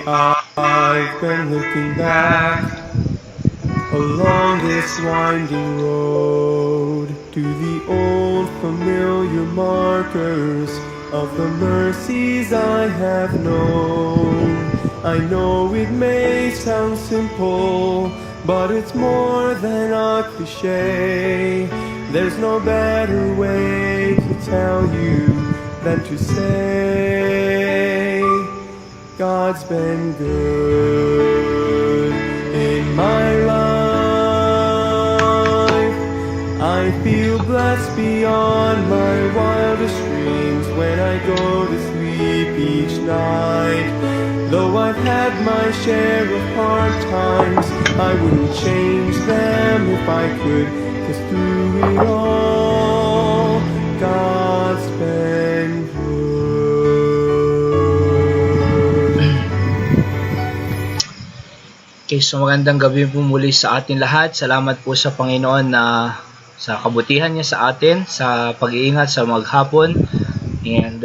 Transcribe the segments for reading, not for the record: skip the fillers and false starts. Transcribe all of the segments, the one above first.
I've been looking back along this winding road to the old familiar markers of the mercies I have known. I know it may sound simple, but it's more than a cliche. There's no better way to tell you than to say God's been good in my life. I feel blessed beyond my wildest dreams when I go to sleep each night. Though I've had my share of hard times, I wouldn't change them if I could, 'cause through it all, God's been good. Okay, so magandang gabi po muli sa atin lahat. Salamat po sa Panginoon na sa kabutihan niya sa atin, sa pag-iingat sa maghapon. And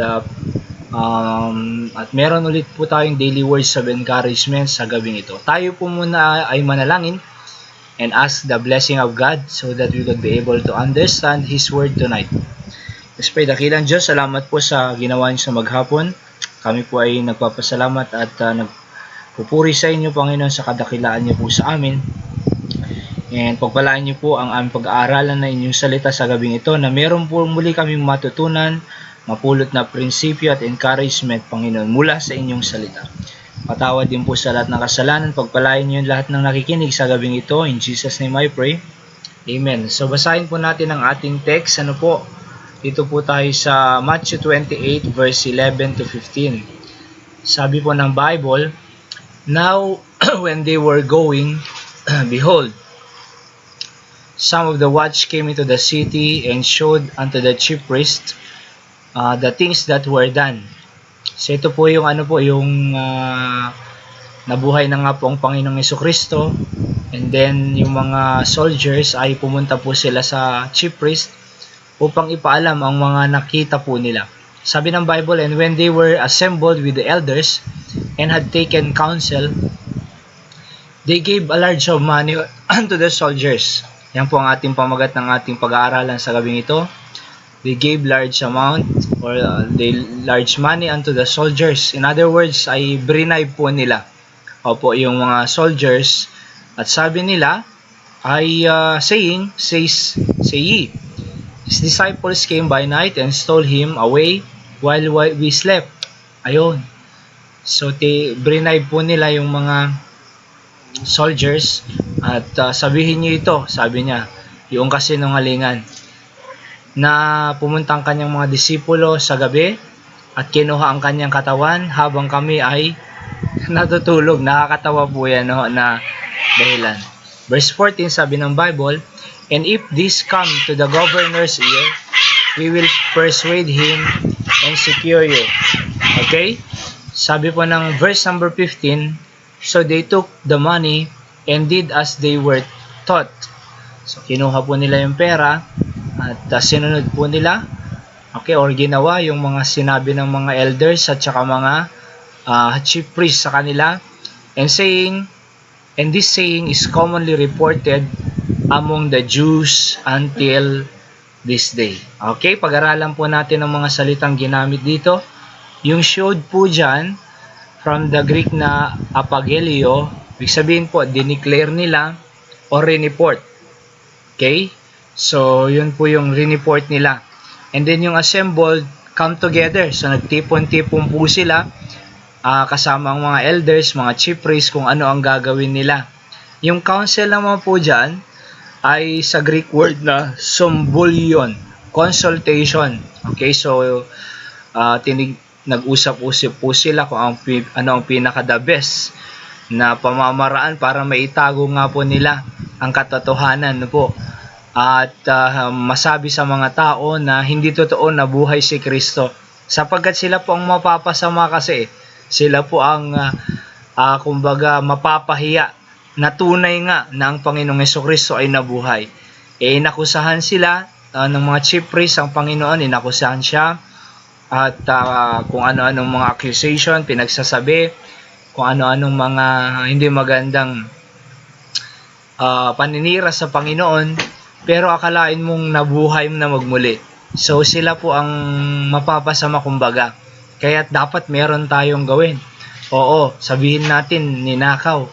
at meron ulit po tayong daily words of encouragement sa gabing ito. Tayo po muna ay manalangin and ask the blessing of God so that we could be able to understand His word tonight. Let's pray. Dakilang Diyos, salamat po sa ginawa niyo sa maghapon. Kami po ay nagpapasalamat at nagpupuri sa inyo, Panginoon, sa kadakilaan niyo po sa amin. And pagpalaan niyo po ang aming pag-aaralan na inyong salita sa gabing ito, na meron po muli kaming matutunan, mapulot na prinsipyo at encouragement, Panginoon, mula sa inyong salita. Patawad din po sa lahat ng kasalanan. Pagpalain niyo lahat ng nakikinig sa gabing ito. In Jesus' name I pray. Amen. So basahin po natin ang ating text. Ano po? Dito po tayo sa Matthew 28 verse 11 to 15. Sabi po ng Bible, "Now when they were going, behold, some of the watch came into the city and showed unto the chief priest the things that were done." So ito po yung yung nabuhay na nga po ang Panginoong Jesucristo, and then yung mga soldiers ay pumunta po sila sa chief priest upang ipaalam ang mga nakita po nila. Sabi ng Bible, "And when they were assembled with the elders and had taken counsel, they gave a large sum of money unto the soldiers." Yan po ang ating pamagat ng ating pag-aaralan sa gabing ito. They gave large amount or large money unto the soldiers. In other words, ay bribe po nila. Opo, yung mga soldiers. At sabi nila ay say ye, his disciples came by night and stole him away while we slept. Ayun. So, bribe po nila yung mga soldiers at sabihin niyo ito, sabi niya, yung kasinungalingan, na pumunta ang kanyang mga disipulo sa gabi at kinuha ang kanyang katawan habang kami ay natutulog. Nakakatawa po yan, no, na dahilan. Verse 14, sabi ng Bible, "And if this come to the governor's ear, we will persuade him and secure you." Okay? Sabi po ng verse number 15, "So they took the money and did as they were taught." So kinuha po nila yung pera at sinunod po nila, okay, or ginawa yung mga sinabi ng mga elders at saka mga chief priests sa kanila. And this saying is commonly reported among the Jews until this day. Okay, pag-aralan po natin ang mga salitang ginamit dito. Yung showed po dyan, from the Greek na apagelio, ibig sabihin po, dineclare nila or report. Okay? So, yun po yung report nila. And then yung assembled, come together. So, nagtipon-tipon po sila kasama ang mga elders, mga chief priests, kung ano ang gagawin nila. Yung council naman po dyan ay sa Greek word na symbolyon, consultation. Okay? So, nag-usap-usap po sila kung ano ang pinaka-the best na pamamaraan para maitago nga po nila ang katotohanan, no po. At masabi sa mga tao na hindi totoo na buhay si Kristo, sapagkat sila po ang mapapasama kasi. Sila po ang kumbaga mapapahiya na tunay nga na ang Panginoong Jesucristo ay nabuhay. Inakusahan sila ng mga chief priests ang Panginoon, inakusahan siya at kung ano-anong mga accusation pinagsasabi. kung ano-anong mga hindi magandang paninira sa Panginoon, pero akalain mong nabuhay mo na magmuli. So sila po ang mapapasama kumbaga. Kaya dapat meron tayong gawin. Oo, sabihin natin ninakaw.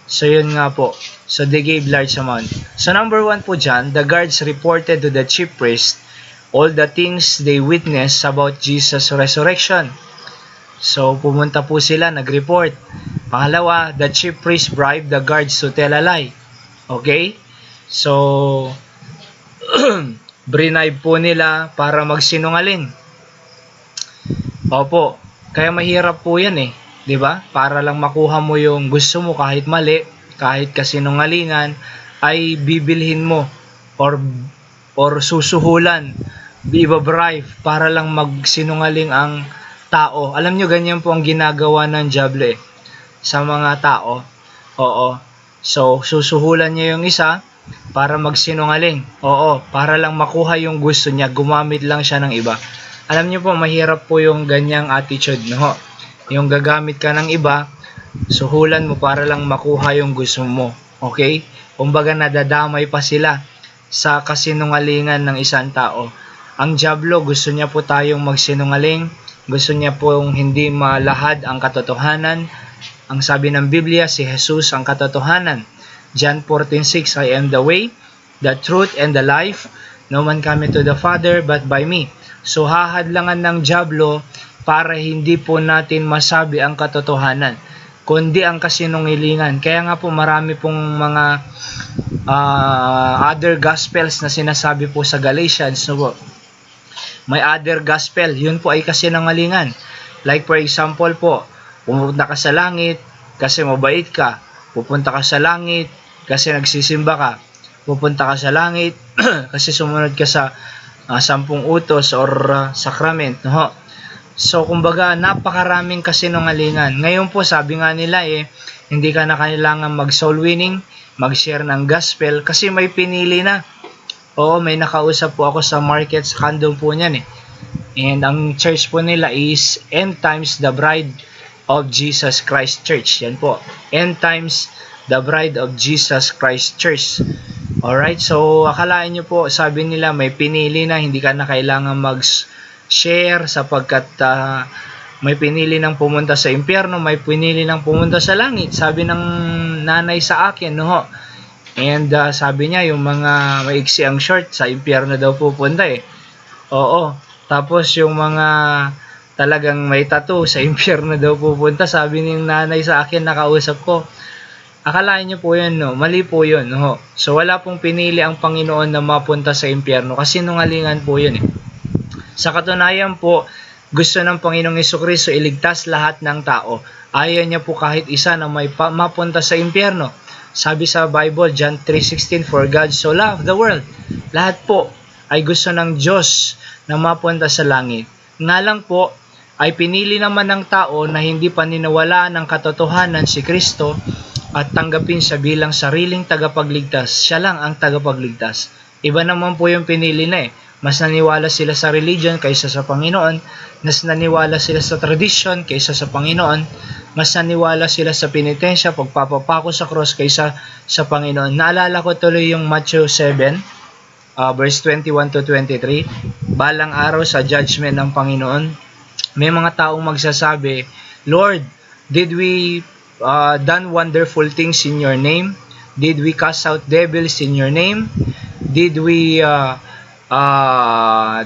So yun nga po. So they gave large amount. So number 1 po dyan, the guards reported to the chief priest all the things they witnessed about Jesus' resurrection. So pumunta po sila, nag-report. Pangalawa, the chief priest bribed the guards to tell a lie. Okay? So bribe po nila para magsinungaling. Opo, kaya mahirap po yan eh. 'Di ba? Para lang makuha mo yung gusto mo kahit mali, kahit kasinungalingan, ay bibilhin mo or susuhulan, iba-bribe para lang magsinungaling ang tao. Alam nyo, ganyan po ang ginagawa ng diablo eh, sa mga tao. Oo. So, susuhulan niya yung isa para magsinungaling. Oo, para lang makuha yung gusto niya, gumamit lang siya ng iba. Alam niyo po, mahirap po yung ganyang attitude, no? Yung gagamit ka ng iba, suhulan mo para lang makuha yung gusto mo. Okay? Kumbaga nadadamay pa sila sa kasinungalingan ng isang tao. Ang diablo, gusto niya po tayong magsinungaling, gusto niya pong hindi malahad ang katotohanan. Ang sabi ng Biblia, si Jesus ang katotohanan. John 14:6, I am the way, the truth, and the life. No man cometh to the Father but by me. So hahadlangan ng diablo para hindi po natin masabi ang katotohanan, kundi ang kasinungalingan. Kaya nga po marami pong mga other gospels na sinasabi po sa Galatians, no po? May other gospel, yun po ay kasinungalingan. Like for example po, pupunta ka sa langit kasi mabait ka. Pupunta ka sa langit kasi nagsisimba ka. Pupunta ka sa langit kasi sumunod ka sa 10 utos or sacrament, no? So kumbaga napakaraming kasinungalingan. Ngayon po sabi nga nila hindi ka na kailangan mag soul winning, mag-share ng gospel kasi may pinili na. Oo, may nakausap po ako sa market sa kandong po niyan And ang church po nila is End Times the Bride of Jesus Christ Church. Yan po. End Times the Bride of Jesus Christ Church. Alright, so akalain nyo po, sabi nila may pinili na, hindi ka na kailangan mag-share sapagkat may pinili ng pumunta sa impyerno, may pinili ng pumunta sa langit. Sabi ng nanay sa akin, no? And sabi niya, yung mga maiksi ang short, sa impyerno daw pupunta Oo. Tapos yung mga talagang may tattoo, sa impyerno daw pupunta. Sabi ng nanay sa akin, nakausap ko. Akalain niyo po yun, no? Mali po yun, no? So wala pong pinili ang Panginoon na mapunta sa impyerno kasi nungalingan po yun Sa katunayan po, gusto ng Panginoong Jesucristo iligtas lahat ng tao. Ayaw niya po kahit isa na may mapunta sa impyerno. Sabi sa Bible, John 3:16, for God so loved the world. Lahat po ay gusto ng Diyos na mapunta sa langit. Nga lang po, ay pinili naman ng tao na hindi paniniwalaan ng katotohanan si Kristo at tanggapin siya bilang sariling tagapagligtas. Siya lang ang tagapagligtas. Iba naman po yung pinili na Mas naniwala sila sa religion kaysa sa Panginoon. Mas naniwala sila sa tradition kaysa sa Panginoon. Mas naniwala sila sa penitensya, pagpapapako sa cross kaysa sa Panginoon. Naalala ko tuloy yung Matthew 7, verse 21 to 23. Balang araw sa judgment ng Panginoon, may mga taong magsasabi, Lord, did we done wonderful things in your name? Did we cast out devils in your name? Did we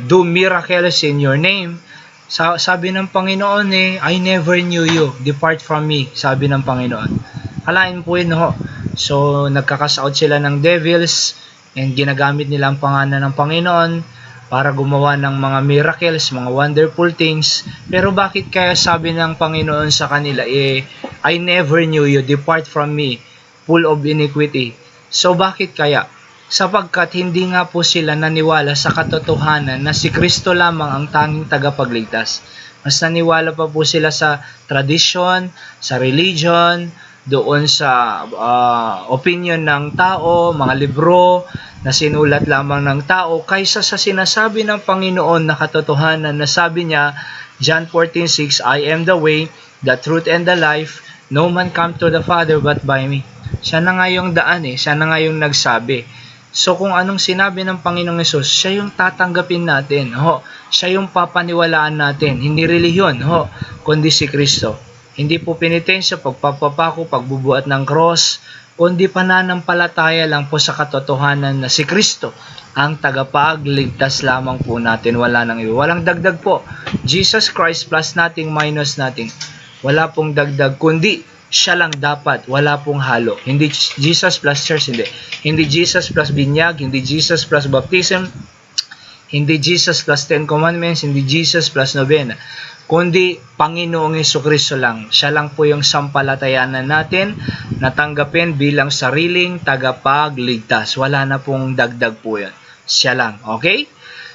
do miracles in your name? Sabi ng Panginoon I never knew you, depart from me, sabi ng Panginoon. Kalain po yun So nagka-cast out sila ng devils and ginagamit nila ang pangalan ng Panginoon para gumawa ng mga miracles, mga wonderful things. Pero bakit kaya sabi ng Panginoon sa kanila I never knew you, depart from me, full of iniquity? So bakit kaya? Sapagkat hindi nga po sila naniwala sa katotohanan na si Kristo lamang ang tanging tagapagligtas. Mas naniwala pa po sila sa tradition, sa religion, doon sa opinion ng tao, mga libro na sinulat lamang ng tao, kaysa sa sinasabi ng Panginoon na katotohanan na sabi niya, John 14:6, I am the way, the truth, and the life. No man come to the Father but by me. Siya na nga yung daan siya na nga yung nagsabi. So kung anong sinabi ng Panginoong Hesus, siya yung tatanggapin natin. Siya yung papaniwalaan natin. Hindi relihiyon, kundi si Kristo. Hindi po penitensya, pagpapapako, pagbubuhat ng cross, kundi pananampalataya lang po sa katotohanan na si Kristo ang tagapagligtas lamang po natin. Wala nang iba. Walang dagdag po. Jesus Christ plus nothing minus nothing. Wala pong dagdag, kundi siya lang dapat, wala pong halo. Hindi Jesus plus church, hindi. Hindi Jesus plus binyag, hindi Jesus plus baptism, hindi Jesus plus 10 commandments, hindi Jesus plus novena. Kundi Panginoong Hesukristo lang. Siya lang po yung sampalatayanan natin na tanggapin bilang sariling tagapagligtas. Wala na pong dagdag po yan. Siya lang. Okay?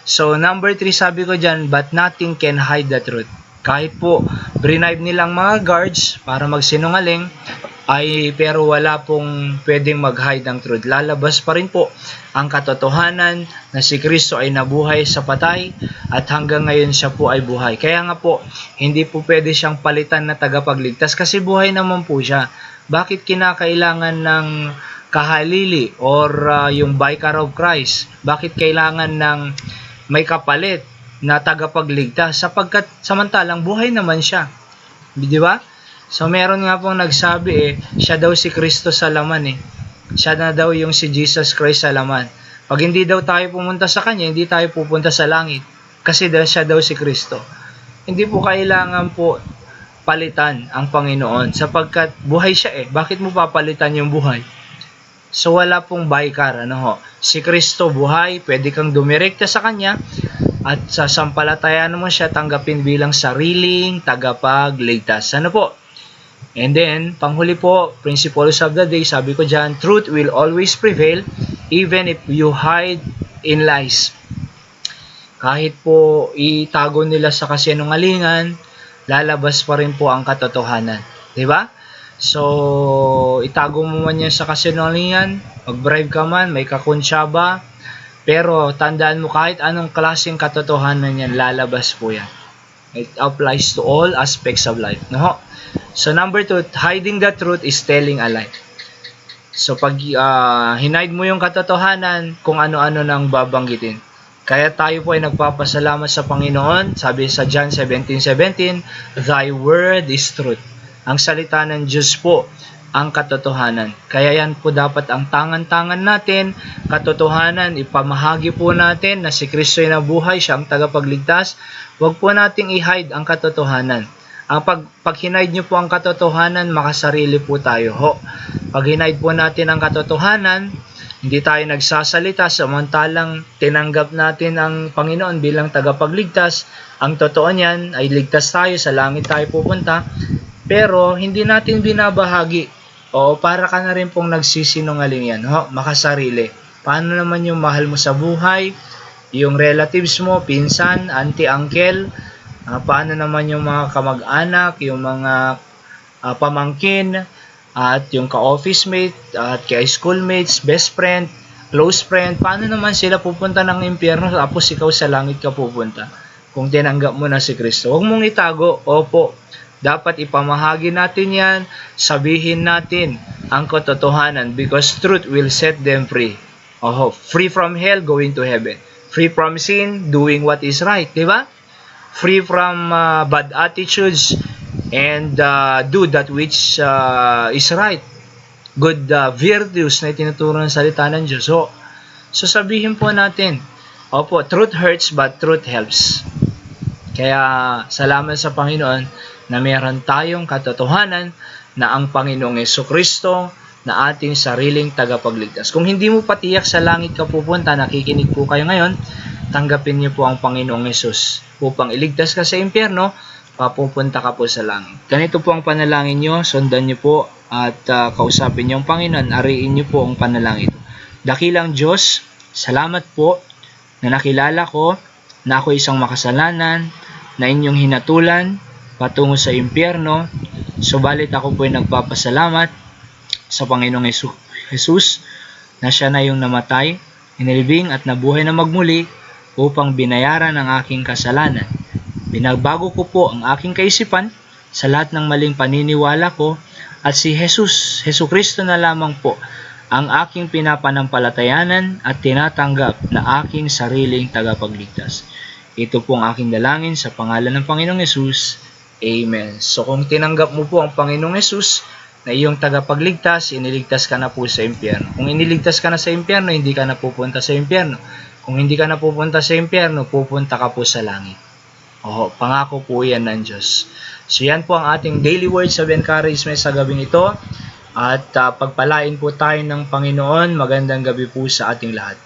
So, number 3, sabi ko dyan, but nothing can hide the truth. Kahit po bribe nilang mga guards para magsinungaling, pero wala pong pwedeng mag-hide ng truth. Lalabas pa rin po ang katotohanan na si Kristo ay nabuhay sa patay at hanggang ngayon siya po ay buhay. Kaya nga po, hindi po pwede siyang palitan na tagapagligtas kasi buhay naman po siya. Bakit kinakailangan ng kahalili or yung Vicar of Christ? Bakit kailangan ng may kapalit na tagapagligtas sapagkat samantalang buhay naman siya. Di ba? So meron nga pong nagsabi siya daw si Kristo sa laman Siya na daw yung si Jesus Christ sa laman. Pag hindi daw tayo pumunta sa kanya, hindi tayo pupunta sa langit. Kasi siya daw si Kristo. Hindi po kailangan po palitan ang Panginoon sapagkat buhay siya Bakit mo papalitan yung buhay? So wala pong baikar, Si Kristo buhay, pwede kang dumirekta sa kanya at sa sampalatayan mo siya tanggapin bilang sariling tagapagligtas. Ano po? And then, panghuli po, principles of the day, sabi ko dyan, truth will always prevail even if you hide in lies. Kahit po itago nila sa kasinungalingan, lalabas pa rin po ang katotohanan. Diba? So, itago mo man yan sa kasinungalingan, mag-bribe ka man, may kakuntsaba, pero tandaan mo kahit anong klaseng katotohanan yan, lalabas po yan. It applies to all aspects of life. So number 2, hiding the truth is telling a lie. So pag hinide mo yung katotohanan, kung ano-ano nang babanggitin. Kaya tayo po ay nagpapasalamat sa Panginoon. Sabi sa John 17:17, Thy word is truth. Ang salita ng Diyos po ang katotohanan. Kaya yan po dapat ang tangan-tangan natin, katotohanan, ipamahagi po natin na si Kristo ay nabuhay, siya ang tagapagligtas. Huwag po nating i-hide ang katotohanan. Ang pag hinide nyo po ang katotohanan, makasarili po tayo. Pag hinide po natin ang katotohanan, hindi tayo nagsasalita, samantalang tinanggap natin ang Panginoon bilang tagapagligtas. Ang totoo niyan ay ligtas tayo, sa langit tayo pupunta, pero hindi natin binabahagi. Para ka na rin pong nagsisinungaling yan, makasarili. Paano naman yung mahal mo sa buhay, yung relatives mo, pinsan, auntie, uncle, paano naman yung mga kamag-anak, yung mga pamangkin, at yung ka-office mate, at ka-schoolmates, best friend, close friend, paano naman sila pupunta ng impyerno tapos ikaw sa langit ka pupunta kung tinanggap mo na si Kristo? Huwag mong itago, dapat ipamahagi natin yan, sabihin natin ang katotohanan because truth will set them free. Free from hell, going to heaven. Free from sin, doing what is right, di ba? Free from bad attitudes and do that which is right. Good virtues na itinuturo ng salita ng Diyos. So sabihin po natin, truth hurts but truth helps. Kaya salamat sa Panginoon na meron tayong katotohanan na ang Panginoong Hesukristo na ating sariling tagapagligtas. Kung hindi mo patiyak sa langit ka pupunta, nakikinig po kayo ngayon, tanggapin niyo po ang Panginoong Hesus upang iligtas ka sa impyerno, papupunta ka po sa langit. Ganito po ang panalangin niyo, sundan niyo po at kausapin niyo ang Panginoon, ariin niyo po ang panalangin. Dakilang Diyos, salamat po na nakilala ko na ako isang makasalanan na inyong hinatulan patungo sa impyerno. Subalit ako po ay nagpapasalamat sa Panginoong Jesus na siya na yung namatay, inilibing at nabuhay na magmuli upang binayaran ang aking kasalanan. Binagbago ko po ang aking kaisipan sa lahat ng maling paniniwala ko at si Jesu Kristo na lamang po ang aking pinapanampalatayanan at tinatanggap na aking sariling tagapagligtas. Ito po ang aking dalangin sa pangalan ng Panginoong Hesus. Amen. So kung tinanggap mo po ang Panginoong Hesus na iyong tagapagligtas, iniligtas ka na po sa impyerno. Kung iniligtas ka na sa impyerno, hindi ka na pupunta sa impyerno. Kung hindi ka na pupunta sa impyerno, pupunta ka po sa langit. Pangako po yan ng Diyos. So yan po ang ating daily words of encouragement sa gabing ito. At pagpalain po tayo ng Panginoon. Magandang gabi po sa ating lahat.